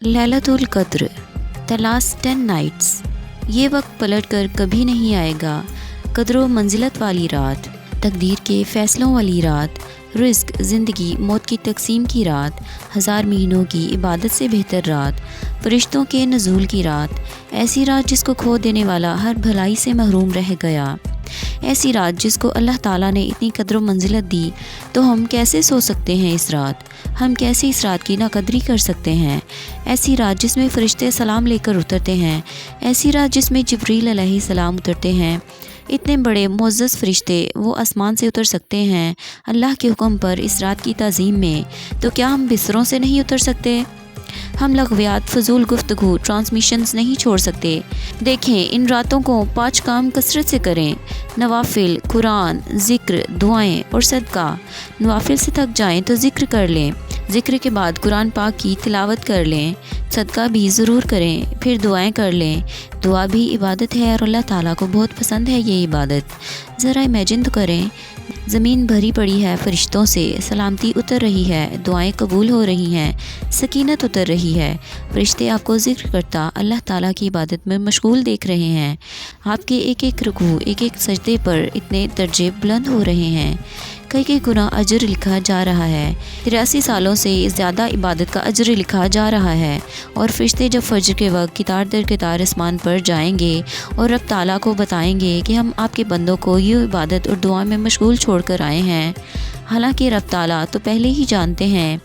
लैलतुल क़द्र, the last 10 nights. ये वक्त पलट कर कभी नहीं आएगा, कद्र व मंजिलत वाली रात, तकदीर के फ़ैसलों वाली रात, रिज़्क़, ज़िंदगी, मौत की तकसीम की रात, हज़ार महीनों की इबादत से बेहतर रात, फ़रिश्तों के नज़ूल की रात, ऐसी रात जिसको खो देने वाला हर भलाई से महरूम रह गया, ऐसी रात जिसको अल्लाह ताला ने इतनी कद्र व मंजिलत दी। तो हम कैसे सो सकते हैं इस रात? हम कैसे इस रात की नाकदरी कर सकते हैं? ऐसी रात जिसमें फ़रिश्ते सलाम लेकर उतरते हैं, ऐसी रात जिसमें जिब्रील अलैहिस्सलाम उतरते हैं। इतने बड़े मुअज़्ज़ज़ फ़रिश्ते वो आसमान से उतर सकते हैं अल्लाह के हुक्म पर इस रात की ताज़ीम में, तो क्या हम बिस्तरों से नहीं उतर सकते? हम लग़वियात, फ़ज़ूल गुफ्तगू, ट्रांसमिशंस नहीं छोड़ सकते। देखें, इन रातों को 5 काम कसरत से करें। नवाफिल, कुरान, ज़िक्र, दुआएं और सदका। नवाफिल से थक जाएं तो ज़िक्र कर लें, ज़िक्र के बाद कुरान पाक की तिलावत कर लें, सदका भी ज़रूर करें, फिर दुआएं कर लें। दुआ भी इबादत है और अल्लाह ताला को बहुत पसंद है ये इबादत। ज़रा इमेजिन तो करें, ज़मीन भरी पड़ी है फ़रिश्तों से, सलामती उतर रही है, दुआएं कबूल हो रही हैं, सकीनत उतर रही है। फ़रिश्ते आपको ज़िक्र करता अल्लाह ताला की इबादत में मशगूल देख रहे हैं। आपके एक एक रुकू, एक एक सजदे पर इतने दर्जे बुलंद हो रहे हैं। कई गुना अजर लिखा जा रहा है। 83 सालों से ज़्यादा इबादत का अजर लिखा जा रहा है। और फ़रिश्ते जब फ़जर के वक्त कितार दर कितार आसमान पर जाएंगे और रब ताला को बताएंगे कि हम आपके बंदों को ये इबादत और दुआ में मशगूल छोड़ कर आए हैं, हालांकि रब ताला तो पहले ही जानते हैं,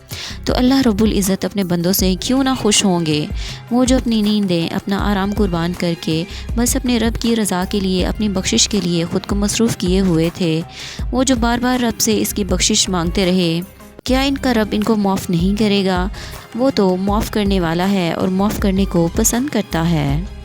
तो अल्लाह रब्बुल इज़्ज़त अपने बंदों से क्यों ना खुश होंगे। वो जो अपनी नींदें, अपना आराम कुर्बान करके बस अपने रब की रज़ा के लिए, अपनी बख्शिश के लिए ख़ुद को मसरूफ़ किए हुए थे, वो जो बार बार रब से इसकी बख्शिश मांगते रहे, क्या इनका रब इनको माफ़ नहीं करेगा? वो तो माफ़ करने वाला है और माफ़ करने को पसंद करता है।